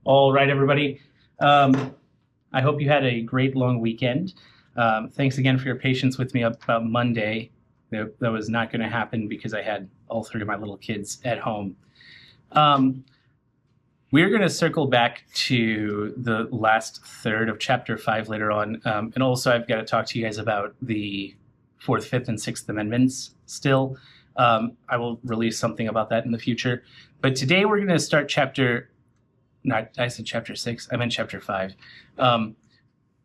All right, everybody. I hope you had a great long weekend. Thanks again for your patience with me about Monday. That was not going to happen because I had all three of my little kids at home. We're going to circle back to the last third of Chapter 5 later on. And also, I've got to talk to you guys about the 4th, 5th, and 6th Amendments still. I will release something about that in the future. But today we're going to start I said Chapter 6. I meant Chapter 5.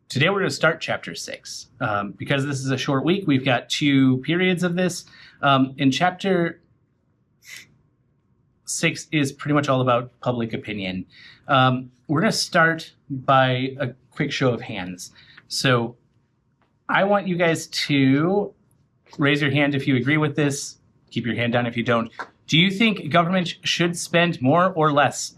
Today we're going to start Chapter 6. Because this is a short week, we've got 2 periods of this. In Chapter 6 is pretty much all about public opinion. We're going to start by a quick show of hands. So I want you guys to raise your hand if you agree with this. Keep your hand down if you don't. Do you think government should spend more or less?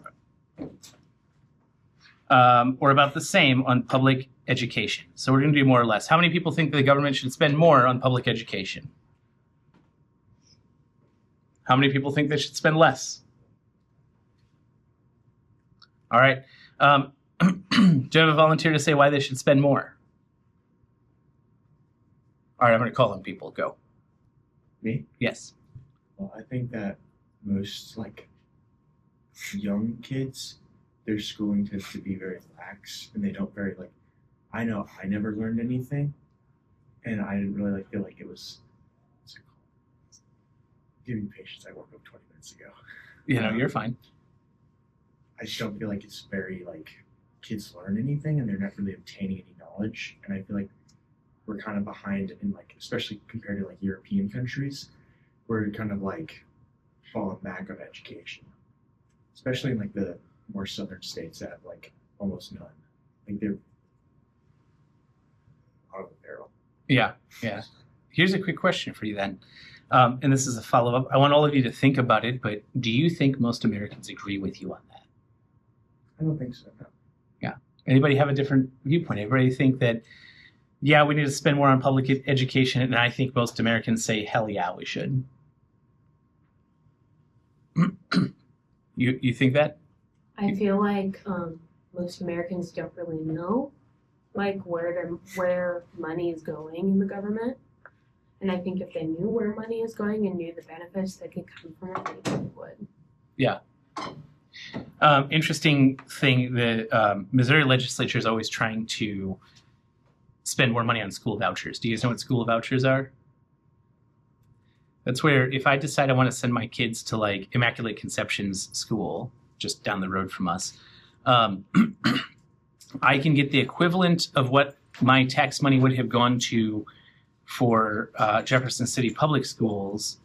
Or about the same on public education? So we're going to do more or less. How many people think that the government should spend more on public education? How many people think they should spend less? All right. Do you have a volunteer to say why they should spend more? All right, I'm going to call on people. Go. Me? Yes. Well, I think that most young kids, their schooling tends to be very lax, and they don't very I know I never learned anything, and I didn't really feel like it was. Give me patience. I woke up 20 minutes ago. You're fine. I just don't feel like it's very kids learn anything, and they're not really obtaining any knowledge. And I feel like we're kind of behind in especially compared to European countries, we're kind of falling back of education, especially in the more southern states that have almost none. They're out of the barrel. Yeah. Here's a quick question for you then. And this is a follow-up. I want all of you to think about it, but do you think most Americans agree with you on that? I don't think so, no. Yeah. Anybody have a different viewpoint? Everybody think that, yeah, we need to spend more on public education, and I think most Americans say, hell yeah, we should. You think that? I feel like most Americans don't really know where money is going in the government. And I think if they knew where money is going and knew the benefits that could come from it, they probably would. Yeah. Interesting thing, the Missouri legislature is always trying to spend more money on school vouchers. Do you guys know what school vouchers are? That's where if I decide I want to send my kids to Immaculate Conception's school, just down the road from us, I can get the equivalent of what my tax money would have gone to for Jefferson City Public Schools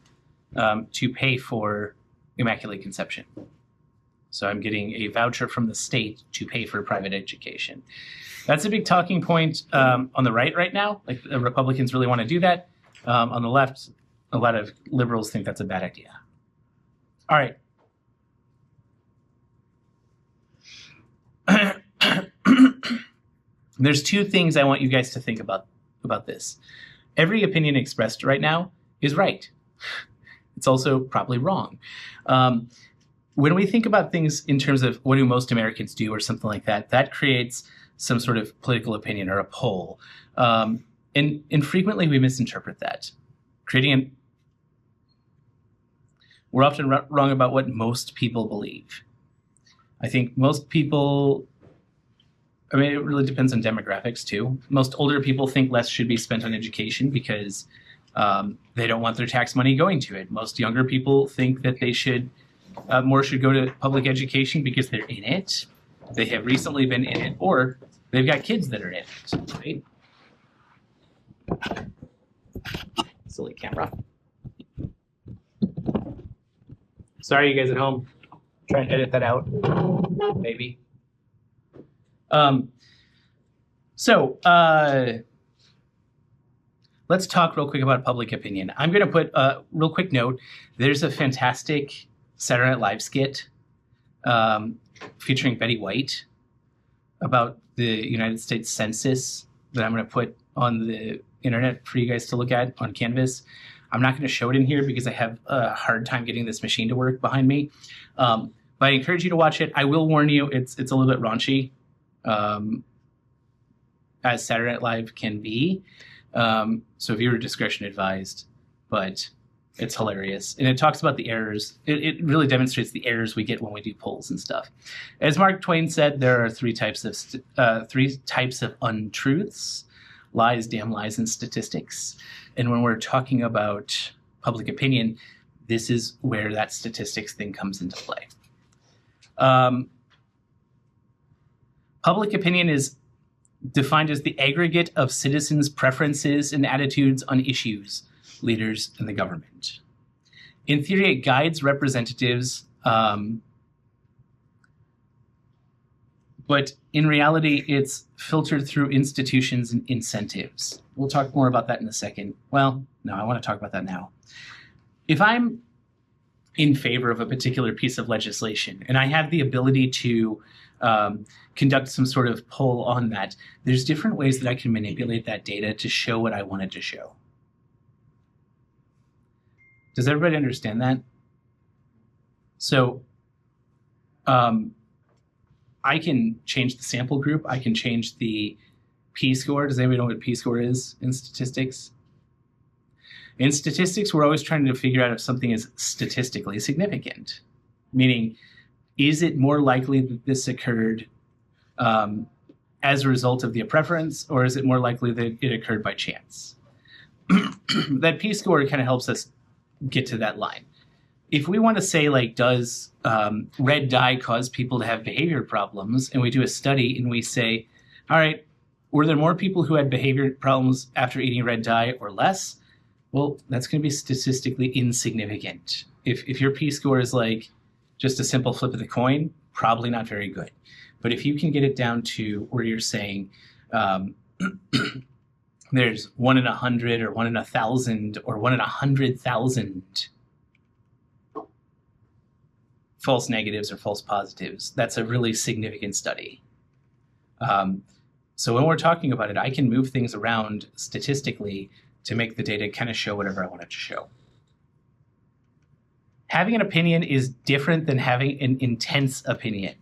to pay for Immaculate Conception. So I'm getting a voucher from the state to pay for private education. That's a big talking point on the right now. The Republicans really want to do that. On the left, a lot of liberals think that's a bad idea. All right. There's 2 things I want you guys to think about this. Every opinion expressed right now is right. It's also probably wrong. When we think about things in terms of what do most Americans do or something like that, that creates some sort of political opinion or a poll. And frequently we misinterpret that. We're often wrong about what most people believe. I think most people, it really depends on demographics too. Most older people think less should be spent on education because they don't want their tax money going to it. Most younger people think that more should go to public education because they're in it. They have recently been in it, or they've got kids that are in it, right? Silly camera. Sorry, you guys at home. Try and edit that out, maybe. Let's talk real quick about public opinion. I'm going to put a real quick note. There's a fantastic Saturday Night Live skit featuring Betty White about the United States Census that I'm going to put on the internet for you guys to look at on Canvas. I'm not going to show it in here because I have a hard time getting this machine to work behind me. But I encourage you to watch it. I will warn you, it's a little bit raunchy, as Saturday Night Live can be. So viewer discretion advised, but it's hilarious. And it talks about the errors. It really demonstrates the errors we get when we do polls and stuff. As Mark Twain said, there are three types of untruths: lies, damn lies, and statistics. And when we're talking about public opinion, this is where that statistics thing comes into play. Public opinion is defined as the aggregate of citizens' preferences and attitudes on issues, leaders, and the government. In theory, it guides representatives, but in reality, it's filtered through institutions and incentives. We'll talk more about that in a second. Well, no, I want to talk about that now. If I'm in favor of a particular piece of legislation and I have the ability to conduct some sort of poll on that, there's different ways that I can manipulate that data to show what I wanted to show. Does everybody understand that? So I can change the sample group. I can change the p-score. Does anybody know what p-score is in statistics? In statistics, we're always trying to figure out if something is statistically significant, meaning, is it more likely that this occurred as a result of the preference, or is it more likely that it occurred by chance? That p-score kind of helps us get to that line. If we want to say, like, does red dye cause people to have behavior problems, and we do a study and we say, all right, were there more people who had behavior problems after eating red dye or less? Well, that's going to be statistically insignificant. If your p-score is like just a simple flip of the coin, probably not very good. But if you can get it down to where you're saying there's 1 in 100 or 1 in 1,000 or 1 in 100,000 false negatives or false positives, that's a really significant study. So when we're talking about it, I can move things around statistically to make the data kind of show whatever I want it to show. Having an opinion is different than having an intense opinion.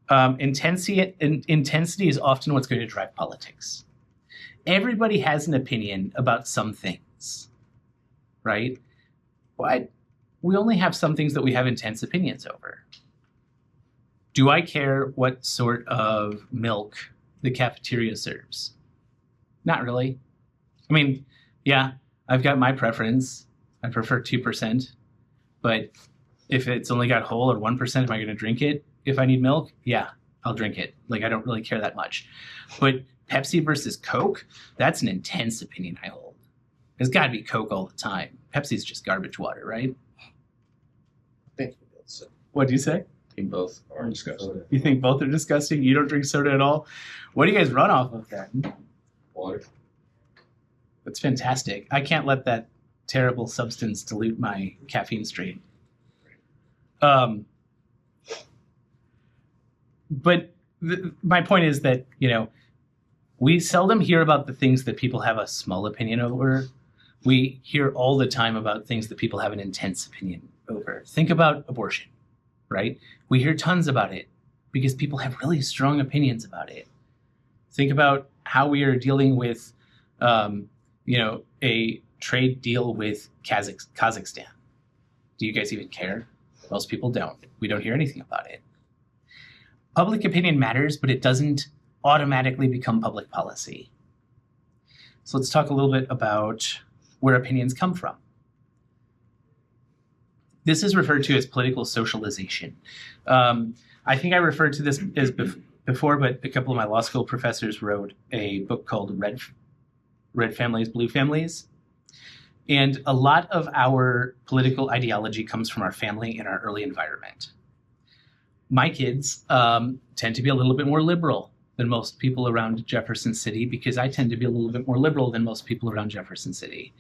Intensity is often what's going to drive politics. Everybody has an opinion about some things, right? But we only have some things that we have intense opinions over. Do I care what sort of milk the cafeteria serves? Not really. I mean, yeah, I've got my preference. I prefer 2%. But if it's only got whole or 1%, am I going to drink it? If I need milk, yeah, I'll drink it. Like, I don't really care that much. But Pepsi versus Coke, that's an intense opinion I hold. There's got to be Coke all the time. Pepsi's just garbage water, right? I think so. What do you say? I think both are disgusting. You think both are disgusting? You don't drink soda at all? What do you guys run off of then? Water. That's fantastic. I can't let that terrible substance dilute my caffeine stream. But my point is that, you know, we seldom hear about the things that people have a small opinion over. We hear all the time about things that people have an intense opinion over. Think about abortion, right? We hear tons about it because people have really strong opinions about it. Think about how we are dealing with, a trade deal with Kazakhstan. Do you guys even care? Most people don't. We don't hear anything about it. Public opinion matters, but it doesn't automatically become public policy. So let's talk a little bit about where opinions come from. This is referred to as political socialization. I think I referred to this as before, but a couple of my law school professors wrote a book called Red Families, Blue Families. And a lot of our political ideology comes from our family and our early environment. My kids tend to be a little bit more liberal than most people around Jefferson City because I tend to be a little bit more liberal than most people around Jefferson City.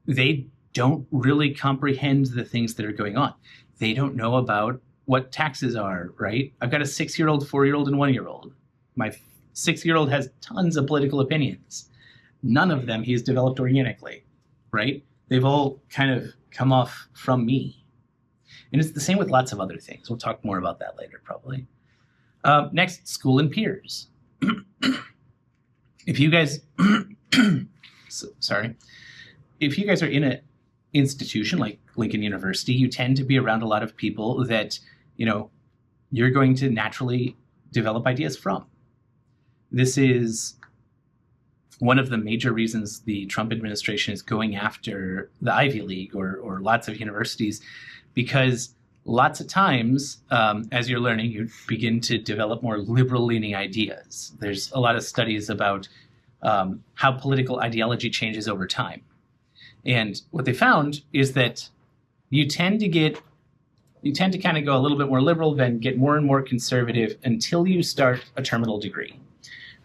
They don't really comprehend the things that are going on. They don't know about what taxes are, right? I've got a 6-year-old, 4-year-old, and 1-year-old. My 6-year-old has tons of political opinions. None of them he's developed organically, right? they've all kind of come off from me. And it's the same with lots of other things. We'll talk more about that later, probably. Next, school and peers. If you guys, sorry, if you guys are in an institution like Lincoln University, you tend to be around a lot of people that, you're going to naturally develop ideas from. This is one of the major reasons the Trump administration is going after the Ivy League or lots of universities, because lots of times, as you're learning, you begin to develop more liberal-leaning ideas. There's a lot of studies about how political ideology changes over time. And what they found is that you tend to kind of go a little bit more liberal, then get more and more conservative until you start a terminal degree.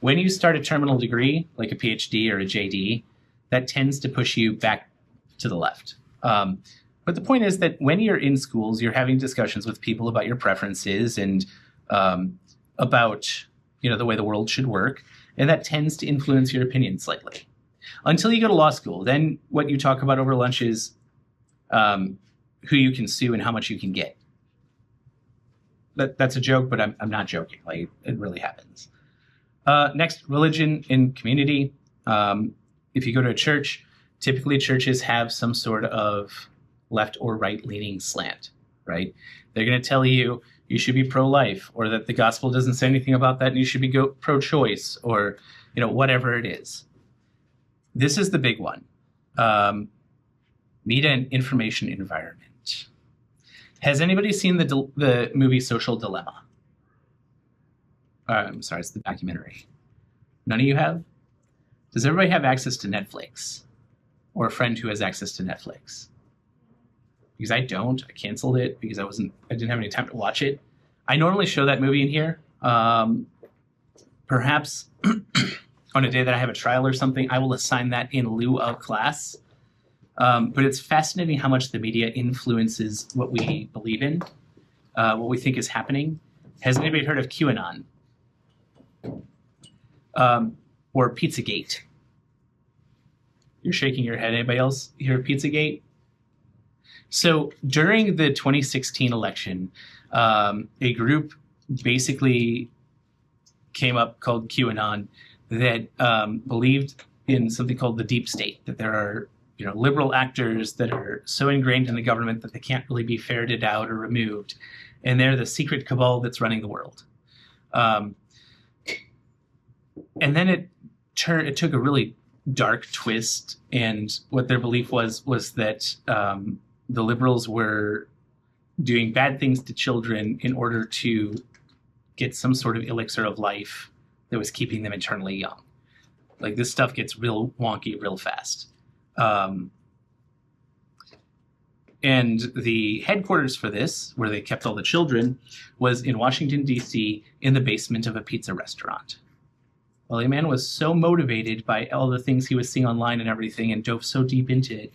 When you start a terminal degree, like a PhD or a JD, that tends to push you back to the left. But the point is that when you're in schools, you're having discussions with people about your preferences and about the way the world should work, and that tends to influence your opinion slightly. Until you go to law school, then what you talk about over lunch is who you can sue and how much you can get. That's a joke, but I'm not joking. Like, it really happens. Next, religion and community. If you go to a church, typically churches have some sort of left or right leaning slant, right? They're going to tell you should be pro-life, or that the gospel doesn't say anything about that and you should be pro-choice, or whatever it is. This is the big one. Media and information environment. Has anybody seen the movie Social Dilemma? I'm sorry, it's the documentary. None of you have? Does everybody have access to Netflix? Or a friend who has access to Netflix? Because I don't. I canceled it because I didn't have any time to watch it. I normally show that movie in here. Perhaps on a day that I have a trial or something, I will assign that in lieu of class. But it's fascinating how much the media influences what we believe in, what we think is happening. Has anybody heard of QAnon? Or Pizzagate? You're shaking your head. Anybody else hear of Pizzagate? So during the 2016 election, a group basically came up called QAnon that believed in something called the deep state, that there are liberal actors that are so ingrained in the government that they can't really be ferreted out or removed, and they're the secret cabal that's running the world. And then it took a really dark twist, and what their belief was that the liberals were doing bad things to children in order to get some sort of elixir of life that was keeping them eternally young. Like, this stuff gets real wonky real fast. And the headquarters for this, where they kept all the children, was in Washington, D.C., in the basement of a pizza restaurant. Well, a man was so motivated by all the things he was seeing online and everything, and dove so deep into it,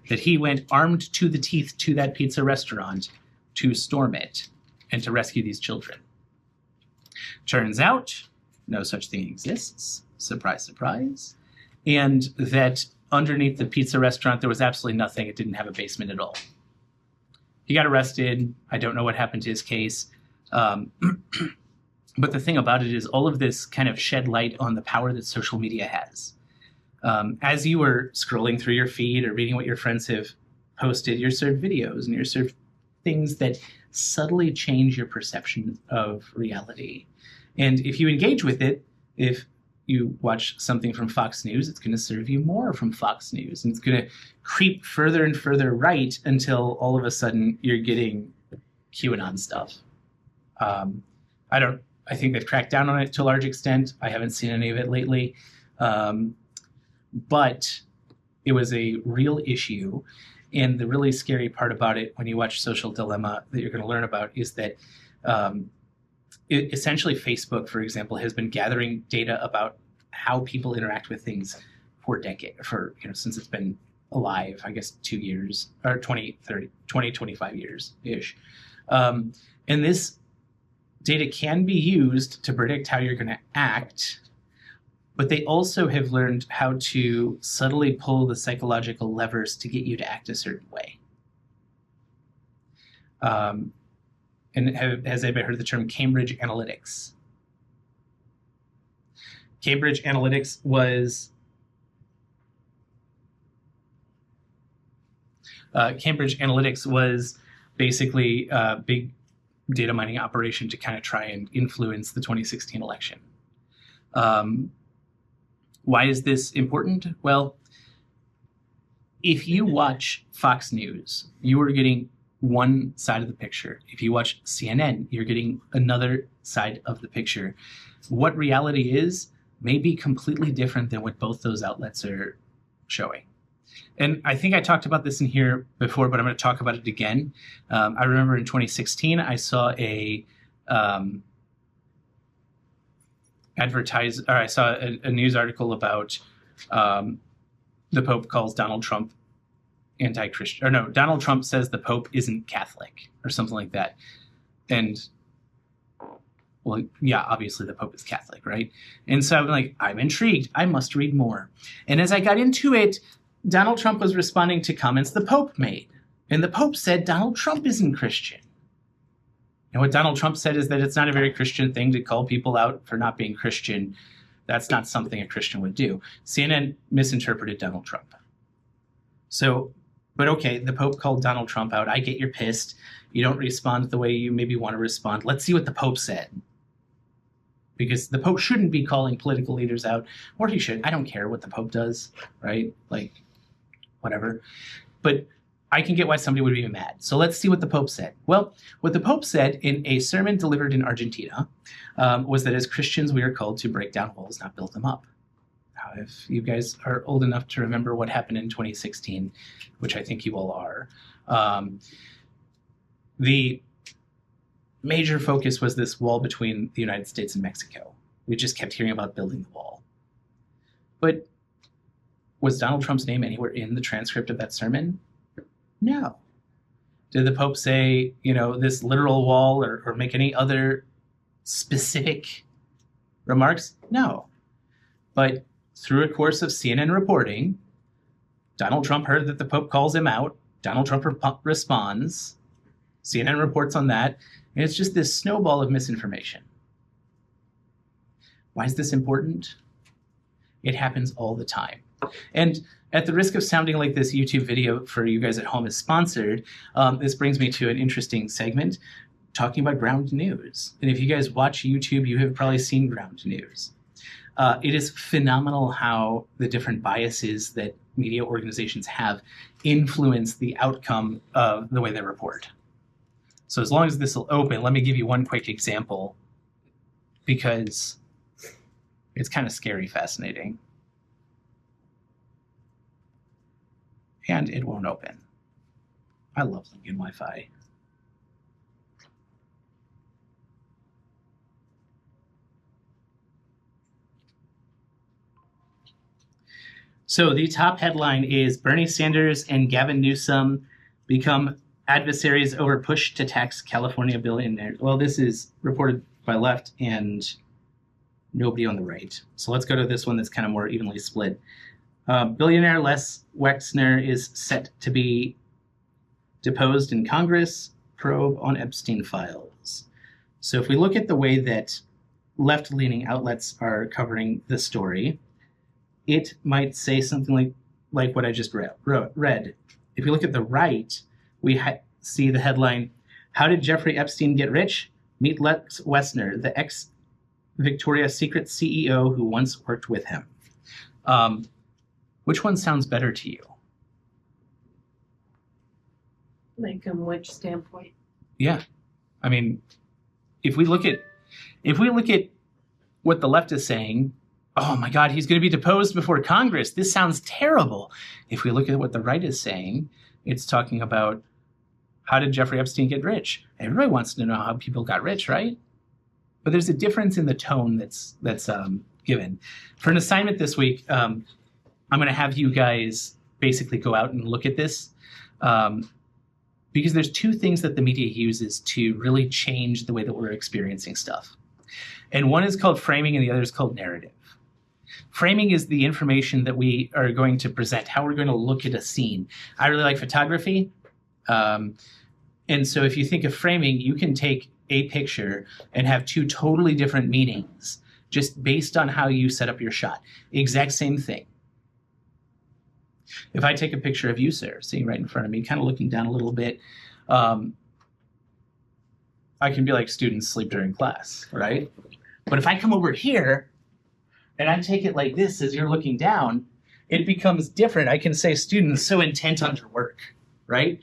that he went armed to the teeth to that pizza restaurant to storm it and to rescue these children. Turns out, no such thing exists. Surprise, surprise. And that underneath the pizza restaurant, there was absolutely nothing. It didn't have a basement at all. He got arrested. I don't know what happened to his case. But the thing about it is all of this kind of shed light on the power that social media has. As you were scrolling through your feed or reading what your friends have posted, you're served videos and you're served things that subtly change your perception of reality. And if you engage with it, if you watch something from Fox News, it's going to serve you more from Fox News. And it's going to creep further and further right until all of a sudden you're getting QAnon stuff. I think they've cracked down on it to a large extent. I haven't seen any of it lately. But it was a real issue. And the really scary part about it, when you watch Social Dilemma, that you're going to learn about, is that essentially Facebook, for example, has been gathering data about how people interact with things for since it's been alive, I guess 2 years, or 20, 25 years-ish. And this data can be used to predict how you're going to act, but they also have learned how to subtly pull the psychological levers to get you to act a certain way. And has anybody heard the term Cambridge Analytics? Cambridge Analytics was basically a big data mining operation to kind of try and influence the 2016 election. Why is this important? Well, if you watch Fox News, you are getting one side of the picture. If you watch CNN, you're getting another side of the picture. What reality is may be completely different than what both those outlets are showing. And I think I talked about this in here before, but I'm going to talk about it again. I remember in 2016, I saw a news article about the Pope calls Donald Trump anti-Christian, or no, Donald Trump says the Pope isn't Catholic or something like that. And well, yeah, obviously the Pope is Catholic, right? And so I'm like, I'm intrigued. I must read more. And as I got into it, Donald Trump was responding to comments the Pope made. And the Pope said Donald Trump isn't Christian. And what Donald Trump said is that it's not a very Christian thing to call people out for not being Christian. That's not something a Christian would do. CNN misinterpreted Donald Trump. So, but okay, the Pope called Donald Trump out. I get you're pissed. You don't respond the way you maybe want to respond. Let's see what the Pope said. Because the Pope shouldn't be calling political leaders out, or he should. I don't care what the Pope does, right? Like, whatever. But I can get why somebody would be mad. So let's see what the Pope said. Well, what the Pope said in a sermon delivered in Argentina was that as Christians, we are called to break down walls, not build them up. Now, if you guys are old enough to remember what happened in 2016, which I think you all are, the major focus was this wall between the United States and Mexico. We just kept hearing about building the wall. But was Donald Trump's name anywhere in the transcript of that sermon? No. Did the Pope say, this literal wall or make any other specific remarks? No. But through a course of CNN reporting, Donald Trump heard that the Pope calls him out. Donald Trump responds. CNN reports on that. And it's just this snowball of misinformation. Why is this important? It happens all the time. And at the risk of sounding like this YouTube video for you guys at home is sponsored, this brings me to an interesting segment talking about ground news. And if you guys watch YouTube, you have probably seen ground news. It is phenomenal how the different biases that media organizations have influence the outcome of the way they report. So as long as this will open, let me give you one quick example because it's kind of scary, fascinating. And it won't open. I love Lincoln Wi-Fi. So the top headline is Bernie Sanders and Gavin Newsom become adversaries over push to tax California billionaires. Well, this is reported by left and nobody on the right. So let's go to this one that's kind of more evenly split. Billionaire Les Wexner is set to be deposed in Congress, probe on Epstein files. So if we look at the way that left-leaning outlets are covering the story, it might say something like what I just read. If you look at the right, we see the headline, How Did Jeffrey Epstein Get Rich? Meet Les Wexner, the ex-Victoria's Secret CEO who once worked with him. Which one sounds better to you? Like from which standpoint? Yeah. I mean, if we look at what the left is saying, oh my God, he's going to be deposed before Congress. This sounds terrible. If we look at what the right is saying, it's talking about how did Jeffrey Epstein get rich? Everybody wants to know how people got rich, right? But there's a difference in the tone that's given. For an assignment this week, I'm going to have you guys basically go out and look at this because there's two things that the media uses to really change the way that we're experiencing stuff. And one is called framing and the other is called narrative. Framing is the information that we are going to present, how we're going to look at a scene. I really like photography. And so if you think of framing, you can take a picture and have two totally different meanings just based on how you set up your shot. Exact same thing. If I take a picture of you, sir, sitting right in front of me, kind of looking down a little bit, I can be like, students sleep during class, right? But if I come over here and I take it like this as you're looking down, it becomes different. I can say, students so intent on your work, right?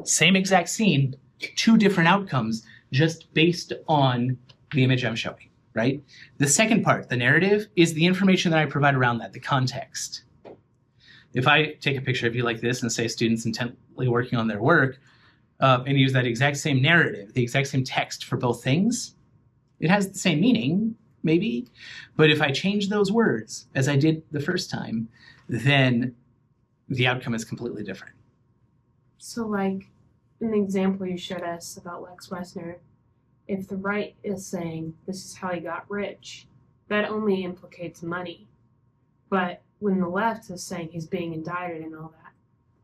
Same exact scene, two different outcomes just based on the image I'm showing, right? The second part, the narrative, is the information that I provide around that, the context. If I take a picture of you like this and say students intently working on their work, and use that exact same narrative, the exact same text for both things, it has the same meaning, maybe. But if I change those words, as I did the first time, then the outcome is completely different. So, like, in the example you showed us about Lex Wessner, if the right is saying this is how he got rich, that only implicates money. But when the left is saying he's being indicted and all that,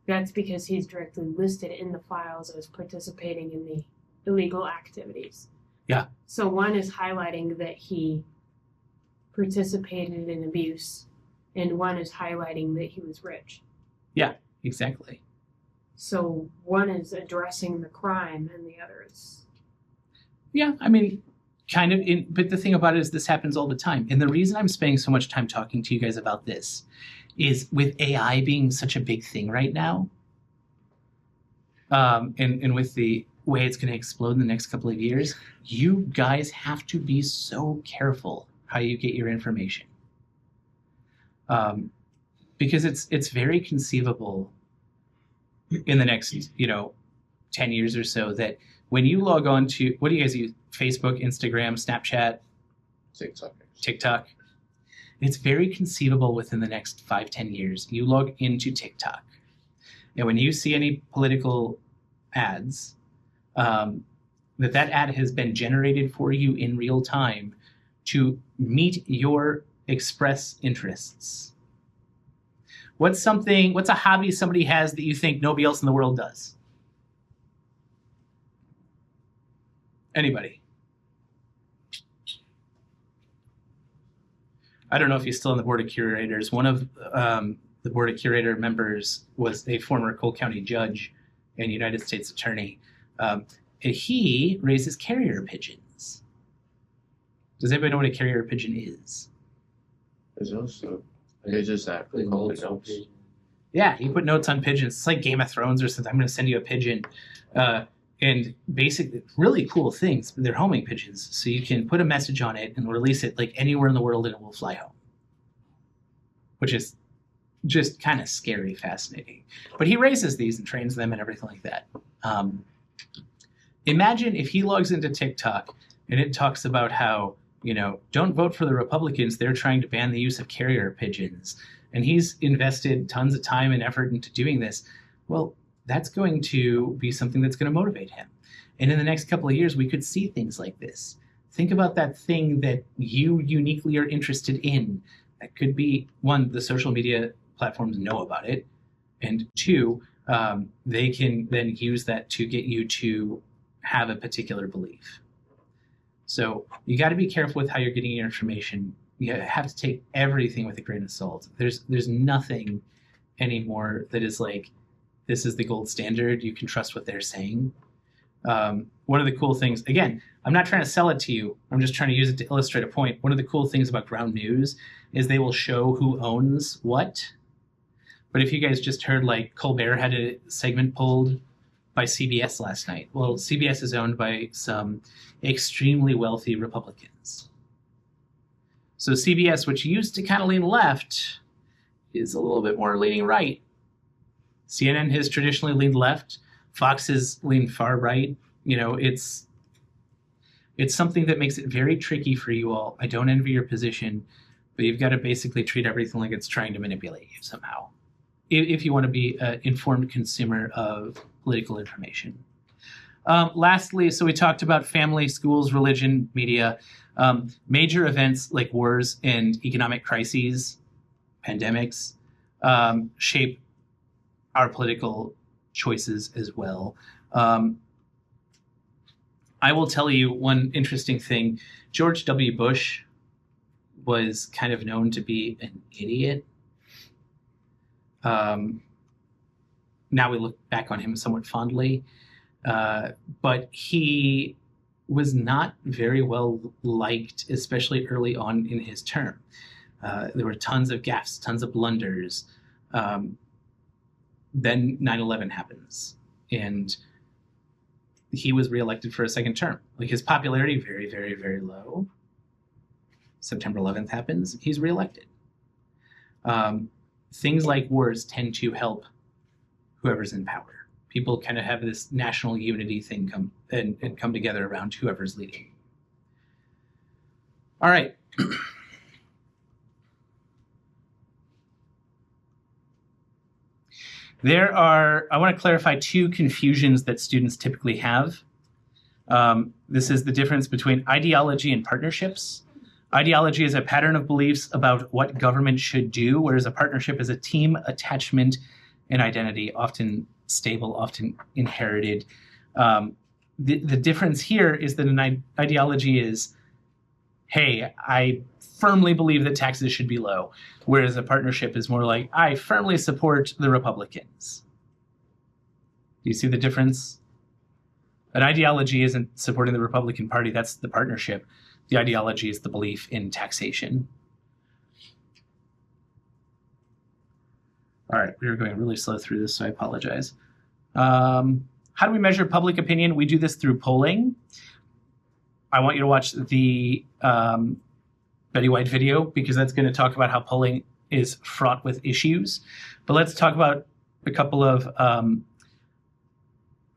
that's because he's directly listed in the files as participating in the illegal activities. Yeah. So one is highlighting that he participated in abuse, and one is highlighting that he was rich. Yeah, exactly. So one is addressing the crime and the other is... Yeah, I mean, kind of. But the thing about it is this happens all the time. And the reason I'm spending so much time talking to you guys about this is with AI being such a big thing right now, and with the way it's going to explode in the next couple of years, you guys have to be so careful how you get your information. Because it's very conceivable in the next, 10 years or so that when you log on to, what do you guys use? Facebook, Instagram, Snapchat, TikTok. It's very conceivable within the next 5-10 years, you log into TikTok. And when you see any political ads, that ad has been generated for you in real time to meet your express interests. What's a hobby somebody has that you think nobody else in the world does? Anybody? I don't know if he's still on the board of curators. One of the board of curator members was a former Cole County judge and United States attorney. He raises carrier pigeons. Does anybody know what a carrier pigeon is? There's also, it's just that cold notes. Yeah, he put notes on pigeons. It's like Game of Thrones or something. I'm going to send you a pigeon. And basically, really cool things. They're homing pigeons. So you can put a message on it and release it like anywhere in the world and it will fly home. Which is just kind of scary, fascinating. But he raises these and trains them and everything like that. Imagine if he logs into TikTok and it talks about how, don't vote for the Republicans. They're trying to ban the use of carrier pigeons. And he's invested tons of time and effort into doing this. Well, that's going to be something that's going to motivate him. And in the next couple of years, we could see things like this. Think about that thing that you uniquely are interested in. That could be, one, the social media platforms know about it. And two, they can then use that to get you to have a particular belief. So you got to be careful with how you're getting your information. You have to take everything with a grain of salt. There's nothing anymore that is like, this is the gold standard. You can trust what they're saying. One of the cool things, again, I'm not trying to sell it to you. I'm just trying to use it to illustrate a point. One of the cool things about Ground News is they will show who owns what. But if you guys just heard, like, Colbert had a segment pulled by CBS last night. Well, CBS is owned by some extremely wealthy Republicans. So CBS, which used to kind of lean left, is a little bit more leaning right. CNN has traditionally leaned left. Fox has leaned far right. It's something that makes it very tricky for you all. I don't envy your position, but you've got to basically treat everything like it's trying to manipulate you somehow, if you want to be an informed consumer of political information. Lastly, so we talked about family, schools, religion, media. Major events like wars and economic crises, pandemics, shape our political choices as well. I will tell you one interesting thing. George W. Bush was kind of known to be an idiot. Now we look back on him somewhat fondly, but he was not very well liked, especially early on in his term. There were tons of gaffes, tons of blunders. Then 9/11 happens, and he was reelected for a second term. Like, his popularity, very, very, very low. September 11th happens, he's reelected. Things like wars tend to help whoever's in power. People kind of have this national unity thing come together around whoever's leading. All right. I want to clarify two confusions that students typically have. This is the difference between ideology and partnerships. Ideology is a pattern of beliefs about what government should do, whereas a partnership is a team, attachment, and identity, often stable, often inherited. The difference here is that an ideology is, hey, I firmly believe that taxes should be low, whereas a partnership is more like, I firmly support the Republicans. Do you see the difference? An ideology isn't supporting the Republican Party, that's the partnership. The ideology is the belief in taxation. All right, we're going really slow through this, so I apologize. How do we measure public opinion? We do this through polling. I want you to watch the Betty White video, because that's going to talk about how polling is fraught with issues. But let's talk about a couple of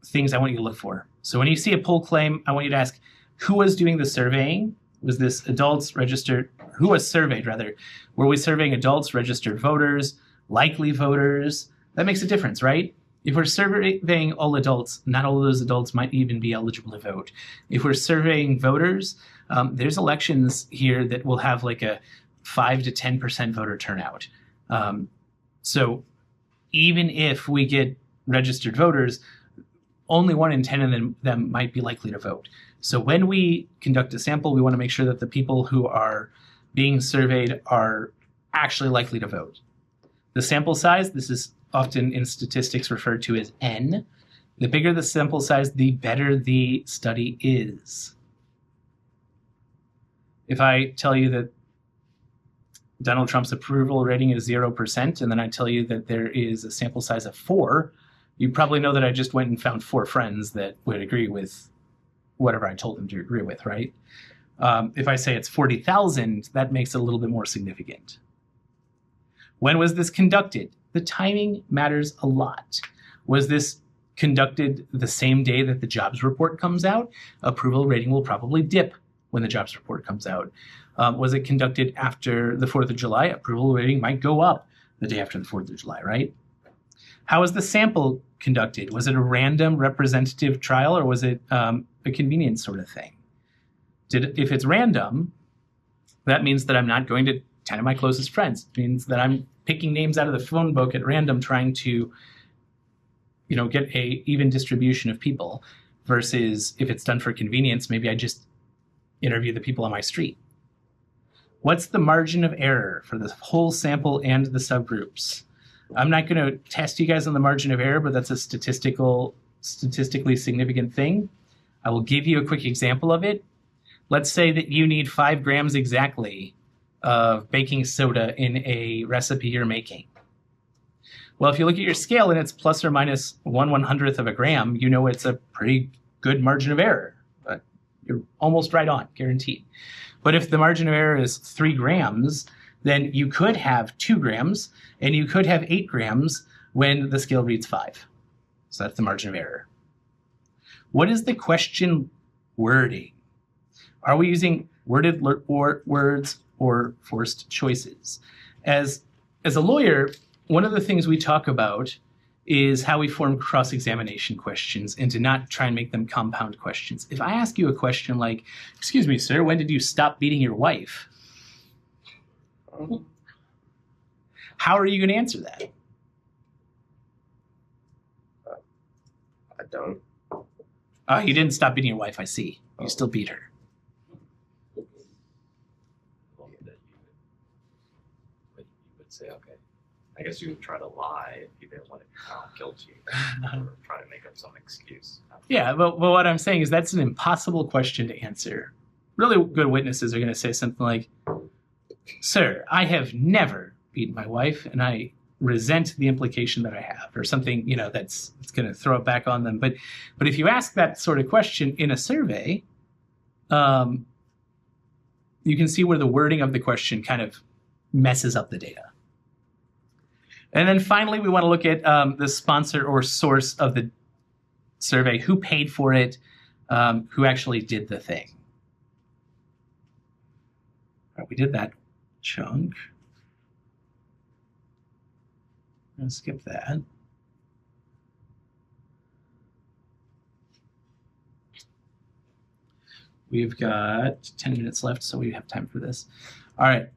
things I want you to look for. So when you see a poll claim, I want you to ask, who was doing the surveying? Was this adults registered? Who was surveyed, rather? Were we surveying adults, registered voters, likely voters? That makes a difference, right? If we're surveying all adults, not all of those adults might even be eligible to vote. If we're surveying voters, there's elections here that will have like a 5 to 10% voter turnout. So even if we get registered voters, only 1 in 10 of them might be likely to vote. So when we conduct a sample, we want to make sure that the people who are being surveyed are actually likely to vote. The sample size, this is often in statistics referred to as N. The bigger the sample size, the better the study is. If I tell you that Donald Trump's approval rating is 0%, and then I tell you that there is a sample size of 4, you probably know that I just went and found 4 friends that would agree with whatever I told them to agree with, right? If I say it's 40,000, that makes it a little bit more significant. When was this conducted? The timing matters a lot. Was this conducted the same day that the jobs report comes out? Approval rating will probably dip when the jobs report comes out. Was it conducted after the 4th of July? Approval rating might go up the day after the 4th of July, right? How was the sample conducted? Was it a random representative trial, or was it a convenience sort of thing? If it's random, that means that I'm not going to 10 of my closest friends. It means that I'm picking names out of the phone book at random, trying to, get a even distribution of people, versus if it's done for convenience, maybe I just interview the people on my street. What's the margin of error for the whole sample and the subgroups? I'm not going to test you guys on the margin of error, but that's a statistically significant thing. I will give you a quick example of it. Let's say that you need 5 grams exactly of baking soda in a recipe you're making. Well, if you look at your scale and it's plus or minus 1/100th of a gram, you know it's a pretty good margin of error. But you're almost right on, guaranteed. But if the margin of error is 3 grams, then you could have 2 grams and you could have 8 grams when the scale reads 5. So that's the margin of error. What is the question wording? Are we using worded words or forced choices? As a lawyer, one of the things we talk about is how we form cross-examination questions and to not try and make them compound questions. If I ask you a question like, "Excuse me, sir, when did you stop beating your wife?" How are you going to answer that? I don't. Oh, you didn't stop beating your wife, I see. You still beat her. You would say, okay, I guess you would try to lie if you didn't want to be found guilty, or try to make up some excuse. Yeah, but what I'm saying is that's an impossible question to answer. Really good witnesses are going to say something like, "Sir, I have never beaten my wife, and I resent the implication that I have," or something, that's going to throw it back on them. But if you ask that sort of question in a survey, you can see where the wording of the question kind of messes up the data. And then finally, we want to look at the sponsor or source of the survey, who paid for it, who actually did the thing. All right, we did that chunk. I'm going to skip that. We've got 10 minutes left, so we have time for this. All right.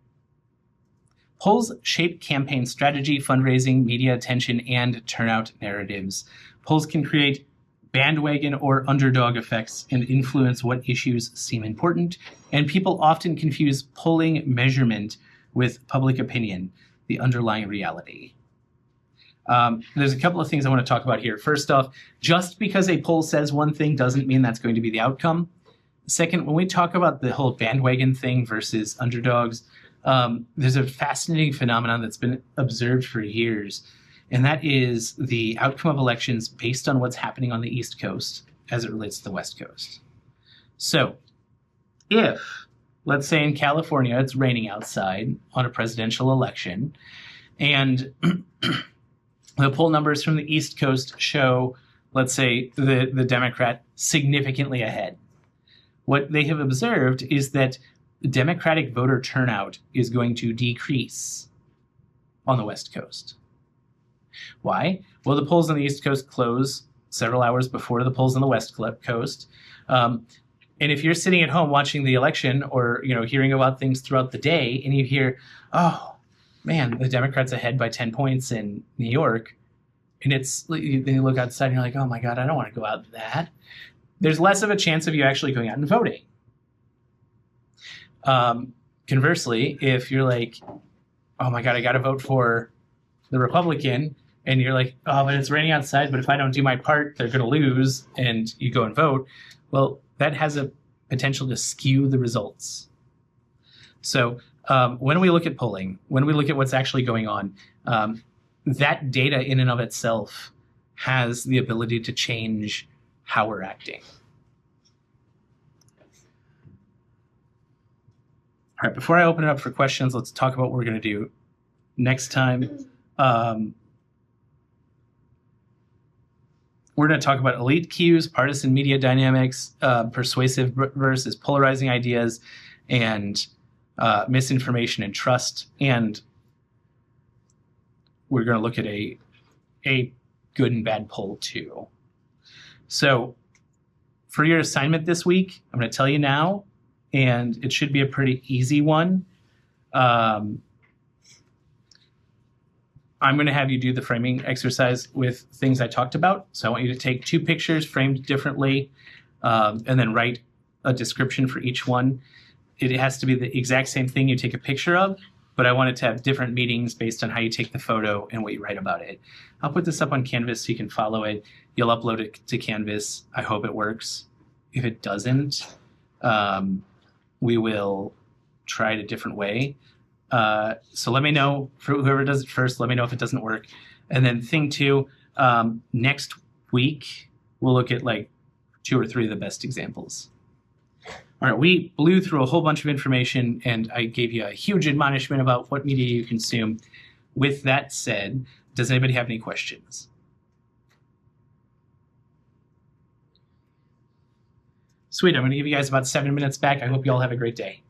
Polls shape campaign strategy, fundraising, media attention, and turnout narratives. Polls can create bandwagon or underdog effects and influence what issues seem important. And people often confuse polling measurement with public opinion, the underlying reality. There's a couple of things I want to talk about here. First off, just because a poll says one thing doesn't mean that's going to be the outcome. Second, when we talk about the whole bandwagon thing versus underdogs, there's a fascinating phenomenon that's been observed for years, and that is the outcome of elections based on what's happening on the East Coast as it relates to the West Coast. So if, let's say in California, it's raining outside on a presidential election, and the poll numbers from the East Coast show, let's say, the Democrat significantly ahead. What they have observed is that Democratic voter turnout is going to decrease on the West Coast. Why? Well, the polls on the East Coast close several hours before the polls on the West Coast. And if you're sitting at home watching the election or hearing about things throughout the day and you hear, "Oh, man, the Democrats ahead by 10 points in New York," and then you look outside and you're like, "Oh my God, I don't want to go out to that." There's less of a chance of you actually going out and voting. Conversely, if you're like, "Oh my God, I got to vote for the Republican," and you're like, "Oh, but it's raining outside, but if I don't do my part, they're going to lose," and you go and vote, well, that has a potential to skew the results. So when we look at polling, when we look at what's actually going on, that data in and of itself has the ability to change how we're acting. All right, before I open it up for questions, let's talk about what we're going to do next time. We're going to talk about elite cues, partisan media dynamics, persuasive versus polarizing ideas, and misinformation and trust. And we're going to look at a good and bad poll too. So for your assignment this week, I'm going to tell you now, and it should be a pretty easy one. I'm going to have you do the framing exercise with things I talked about. So I want you to take 2 pictures framed differently, and then write a description for each one. It has to be the exact same thing you take a picture of, but I want it to have different meanings based on how you take the photo and what you write about it. I'll put this up on Canvas so you can follow it. You'll upload it to Canvas. I hope it works. If it doesn't, we will try it a different way. So let me know, for whoever does it first, let me know if it doesn't work. And then thing 2, next week, we'll look at like 2 or 3 of the best examples. All right, we blew through a whole bunch of information and I gave you a huge admonishment about what media you consume. With that said, does anybody have any questions? Sweet, I'm going to give you guys about 7 minutes back. I hope you all have a great day.